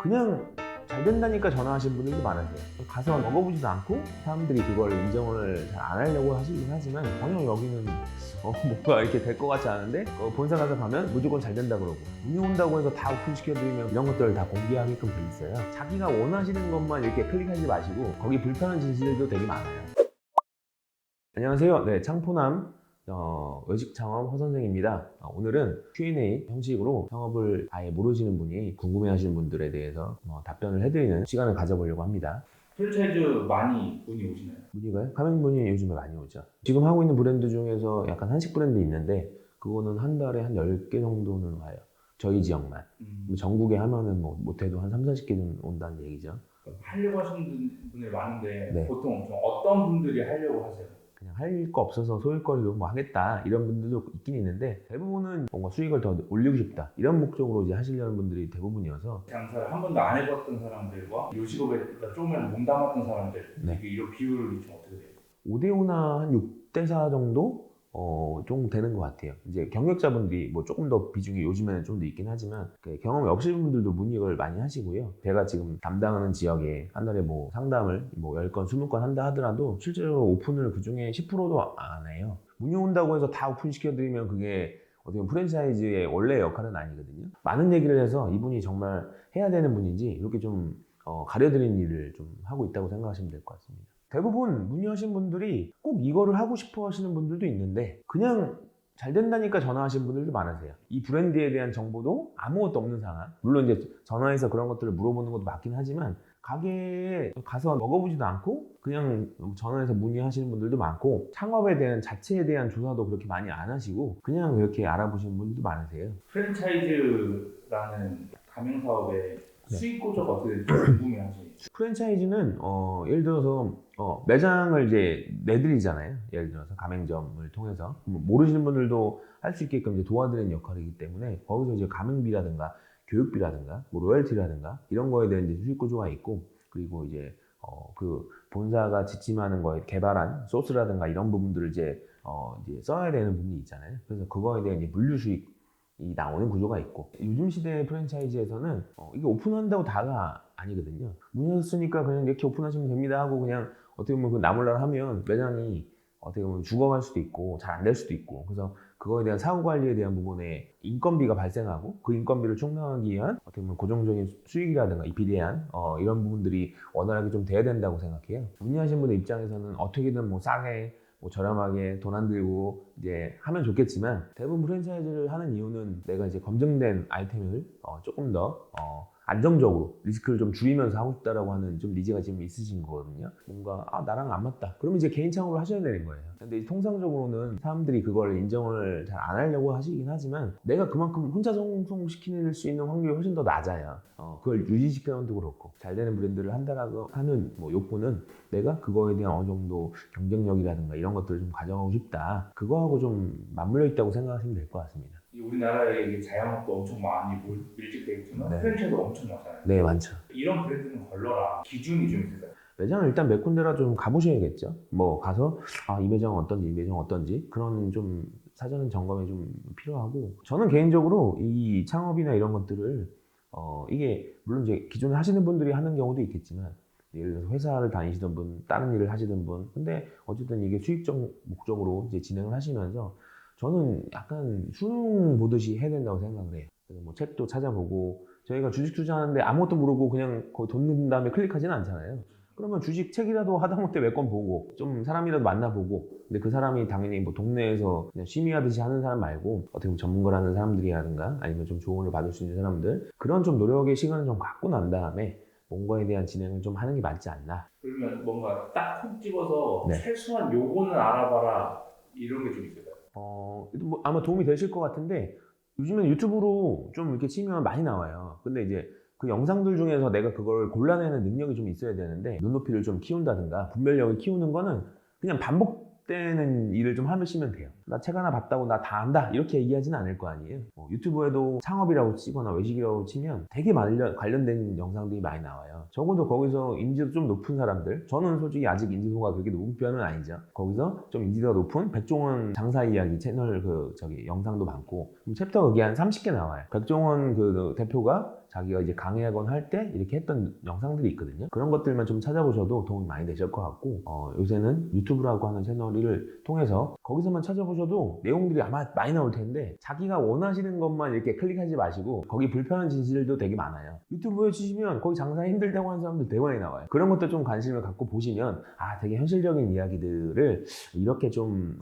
그냥 잘 된다니까 전화하시는 분들도 많으세요. 가서 먹어보지도 않고 사람들이 그걸 인정을 잘 안 하려고 하시긴 하지만 전혀 여기는 뭔가 이렇게 될 것 같지 않은데 본사 가서 가면 무조건 잘 된다 그러고 문의 온다고 해서 다 오픈시켜드리면 이런 것들을 다 공개하게끔 돼 있어요. 자기가 원하시는 것만 이렇게 클릭하지 마시고 거기 불편한 진실도 되게 많아요. 안녕하세요. 네, 창포남 외식창업 허선생입니다. 오늘은 Q&A 형식으로 창업을 아예 모르시는 분이 궁금해하시는 분들에 대해서 답변을 해드리는 시간을 가져보려고 합니다. 프랜차이즈 많이 문의 오시나요? 문의가요? 가맹문의 요즘에 많이 오죠. 지금 하고 있는 브랜드 중에서 약간 한식 브랜드 있는데 그거는 한 달에 한 10개 정도는 와요. 저희 지역만. 전국에 하면은 뭐 못해도 한 3, 40개는 온다는 얘기죠. 하려고 하시는 분들이 많은데 네. 보통 어떤 분들이 하려고 하세요? 그냥 할 거 없어서 소일거리로 뭐 하겠다 이런 분들도 있긴 있는데 대부분은 뭔가 수익을 더 올리고 싶다 이런 목적으로 이제 하시려는 분들이 대부분이어서 장사를 한 번도 안 해봤던 사람들과 요식업에 조금이라도 몸담았던 사람들 네. 이게 이런 비율이 좀 어떻게 돼요? 5대5나 한 6대4 정도? 좀 되는 것 같아요. 이제 경력자분들이 뭐 조금 더 비중이 요즘에는 좀 더 있긴 하지만 경험이 없으신 분들도 문의를 많이 하시고요. 제가 지금 담당하는 지역에 한 달에 뭐 상담을 뭐 10건, 20건 한다 하더라도 실제로 오픈을 그 중에 10%도 안 해요. 문의 온다고 해서 다 오픈시켜드리면 그게 어떻게 보면 프랜차이즈의 원래 역할은 아니거든요. 많은 얘기를 해서 이분이 정말 해야 되는 분인지 이렇게 좀 가려드리는 일을 좀 하고 있다고 생각하시면 될 것 같습니다. 대부분 문의하신 분들이 꼭 이거를 하고 싶어 하시는 분들도 있는데 그냥 잘 된다니까 전화하시는 분들도 많으세요. 이 브랜드에 대한 정보도 아무것도 없는 상황. 물론 이제 전화해서 그런 것들을 물어보는 것도 맞긴 하지만 가게에 가서 먹어보지도 않고 그냥 전화해서 문의하시는 분들도 많고 창업에 대한 자체에 대한 조사도 그렇게 많이 안 하시고 그냥 그렇게 알아보시는 분들도 많으세요. 프랜차이즈라는 가맹사업의 네. 수익 구조가 어떻게 될지 궁금해하시죠? 프랜차이즈는 예를 들어서 매장을 이제 내드리잖아요. 예를 들어서 가맹점을 통해서 모르시는 분들도 할 수 있게끔 이제 도와드리는 역할이기 때문에 거기서 이제 가맹비라든가 교육비라든가 뭐 로열티라든가 이런 거에 대한 이제 수익 구조가 있고 그리고 이제 그 본사가 지침하는 거에 개발한 소스라든가 이런 부분들을 이제 써야 되는 부분이 있잖아요. 그래서 그거에 대한 이제 물류 수익 이 나오는 구조가 있고 요즘 시대의 프랜차이즈에서는 이게 오픈한다고 다가 아니거든요. 문 열었으니까 그냥 이렇게 오픈하시면 됩니다 하고 그냥 어떻게 보면 그 나몰라라 하면 매장이 어떻게 보면 죽어갈 수도 있고 잘 안 될 수도 있고 그래서 그거에 대한 사후 관리에 대한 부분에 인건비가 발생하고 그 인건비를 충당하기 위한 어떻게 보면 고정적인 수익이라든가 이 비대한 이런 부분들이 원활하게 좀 돼야 된다고 생각해요. 문의하신 분의 입장에서는 어떻게든 뭐 싸게 뭐 저렴하게 돈 안 들고 이제 하면 좋겠지만 대부분 프랜차이즈를 하는 이유는 내가 이제 검증된 아이템을 조금 더 안정적으로 리스크를 좀 줄이면서 하고 싶다라고 하는 좀 니즈가 지금 있으신 거거든요. 뭔가 나랑 안 맞다. 그러면 이제 개인 창업을 하셔야 되는 거예요. 근데 통상적으로는 사람들이 그걸 인정을 잘 안 하려고 하시긴 하지만 내가 그만큼 혼자 성공시킬 수 있는 확률이 훨씬 더 낮아요. 그걸 유지시키는 것도 그렇고 잘 되는 브랜드를 한다라고 하는 뭐 욕구는 내가 그거에 대한 어느 정도 경쟁력이라든가 이런 것들을 좀 가져가고 싶다. 그거하고 좀 맞물려 있다고 생각하시면 될 것 같습니다. 우리나라에 자영업도 엄청 많이 밀집되어 있지만 네. 프랜차이즈도 엄청 많잖아요. 네, 많죠. 이런 브랜드는 걸러라 기준이 좀 있을까요? 매장을 일단 몇 군데라 좀 가보셔야겠죠. 뭐 가서 이 매장은 어떤지 이 매장은 어떤지 그런 좀 사전 점검이 좀 필요하고 저는 개인적으로 이 창업이나 이런 것들을 이게 물론 이제 기존에 하시는 분들이 하는 경우도 있겠지만 예를 들어서 회사를 다니시던 분, 다른 일을 하시던 분 근데 어쨌든 이게 수익적 목적으로 이제 진행을 하시면서 저는 약간 수능 보듯이 해야 된다고 생각을 해요. 그래서 뭐 책도 찾아보고 저희가 주식 투자하는데 아무것도 모르고 그냥 거기 돈 넣은 다음에 클릭하지는 않잖아요. 그러면 주식 책이라도 하다못해 몇 권 보고 좀 사람이라도 만나보고 근데 그 사람이 당연히 뭐 동네에서 그냥 취미하듯이 하는 사람 말고 어떻게 보면 전문가라는 사람들이라든가 아니면 좀 조언을 받을 수 있는 사람들 그런 좀 노력의 시간을 좀 갖고 난 다음에 뭔가에 대한 진행을 좀 하는 게 맞지 않나. 그러면 뭔가 딱 콕 집어서 네. 최소한 요거는 알아봐라 이런 게 좀 있을까요? 뭐 아마 도움이 되실 것 같은데 요즘엔 유튜브로 좀 이렇게 치면 많이 나와요. 근데 이제 그 영상들 중에서 내가 그걸 골라내는 능력이 좀 있어야 되는데 눈높이를 좀 키운다든가 분별력을 키우는 거는 그냥 반복되는 일을 좀 하시면 돼요. 나 책 하나 봤다고 나 다 안다 이렇게 얘기하지는 않을 거 아니에요. 유튜브에도 창업이라고 치거나 외식이라고 치면 되게 관련된 영상들이 많이 나와요. 적어도 거기서 인지도 좀 높은 사람들 저는 솔직히 아직 인지도가 그렇게 높은 편은 아니죠. 거기서 좀 인지도가 높은 백종원 장사 이야기 채널 영상도 많고 챕터가 그게 한 30개 나와요. 백종원 그 대표가 자기가 이제 강의학원 할 때 이렇게 했던 영상들이 있거든요. 그런 것들만 좀 찾아보셔도 도움이 많이 되실 것 같고, 요새는 유튜브라고 하는 채널을 통해서 거기서만 찾아보셔도 내용들이 아마 많이 나올 텐데, 자기가 원하시는 것만 이렇게 클릭하지 마시고 거기 불편한 진실도 되게 많아요. 유튜브에 치시면 거기 장사 힘들다고 하는 사람들 되게 많이 나와요. 그런 것도 좀 관심을 갖고 보시면 되게 현실적인 이야기들을 이렇게 좀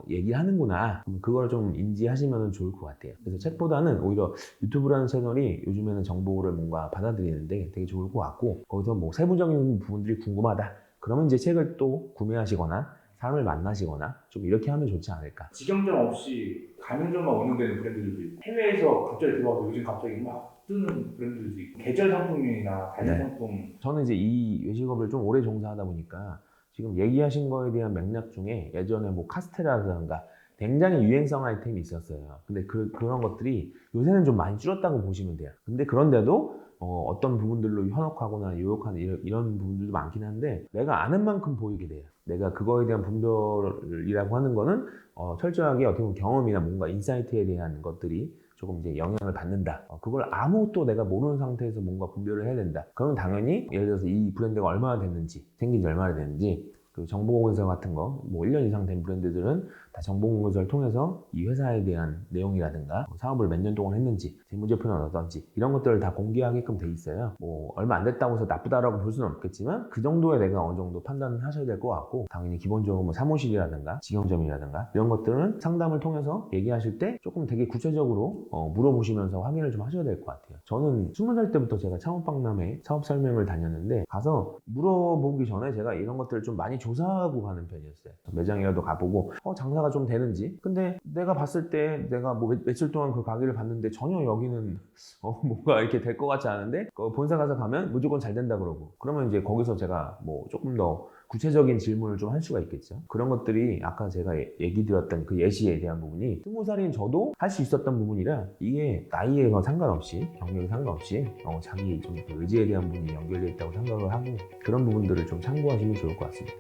얘기하는구나, 그걸 좀 인지하시면 좋을 것 같아요. 그래서 책보다는 오히려 유튜브라는 채널이 요즘에는 정보를 뭔가 받아들이는데 되게 좋을 것 같고, 거기서 뭐 세부적인 부분들이 궁금하다 그러면 이제 책을 또 구매하시거나 사람을 만나시거나 좀 이렇게 하면 좋지 않을까. 직영점 없이 가맹점만 운영되는 브랜드들도 있고, 해외에서 갑자기 들어와서 요즘 갑자기 막 뜨는 브랜드들도 있고, 계절 상품이나 관련 네. 상품. 저는 이제 이 외식업을 좀 오래 종사하다 보니까 지금 얘기하신 거에 대한 맥락 중에 예전에 뭐 카스테라라든가 굉장히 유행성 아이템이 있었어요. 근데 그런 것들이 요새는 좀 많이 줄었다고 보시면 돼요. 근데 그런데도 어떤 부분들로 현혹하거나 유혹하는 이런 부분들도 많긴 한데, 내가 아는 만큼 보이게 돼요. 내가 그거에 대한 분별이라고 하는 거는 철저하게 어떻게 보면 경험이나 뭔가 인사이트에 대한 것들이 조금 이제 영향을 받는다. 그걸 아무것도 내가 모르는 상태에서 뭔가 분별을 해야 된다. 그러면 당연히 예를 들어서 이 브랜드가 얼마나 됐는지, 생긴 지 얼마나 됐는지, 그 정보공개서 같은 거, 뭐 1년 이상 된 브랜드들은 다 정보공개서를 통해서 이 회사에 대한 내용이라든가 사업을 몇 년 동안 했는지, 재무제표는 어떤지 이런 것들을 다 공개하게끔 돼 있어요. 뭐 얼마 안 됐다고 해서 나쁘다라고 볼 수는 없겠지만 그 정도에 내가 어느 정도 판단을 하셔야 될 것 같고, 당연히 기본적으로 뭐 사무실이라든가 직영점이라든가 이런 것들은 상담을 통해서 얘기하실 때 조금 되게 구체적으로 물어보시면서 확인을 좀 하셔야 될 것 같아요. 저는 20살 때부터 제가 창업박람회 사업 설명을 다녔는데, 가서 물어보기 전에 제가 이런 것들을 좀 많이 조사하고 가는 편이었어요. 매장이라도 가보고 장사가 좀 되는지. 근데 내가 봤을 때 내가 뭐 며칠 동안 그 가게를 봤는데 전혀 여기는 뭔가 이렇게 될 것 같지 않은데, 본사 가서 가면 무조건 잘 된다 그러고, 그러면 이제 거기서 제가 뭐 조금 더 구체적인 질문을 좀 할 수가 있겠죠. 그런 것들이 아까 제가 얘기 드렸던 그 예시에 대한 부분이 20살인 저도 할 수 있었던 부분이라, 이게 나이에 상관없이, 경력에 상관없이 자기 좀 그 의지에 대한 부분이 연결되어 있다고 생각을 하고, 그런 부분들을 좀 참고하시면 좋을 것 같습니다.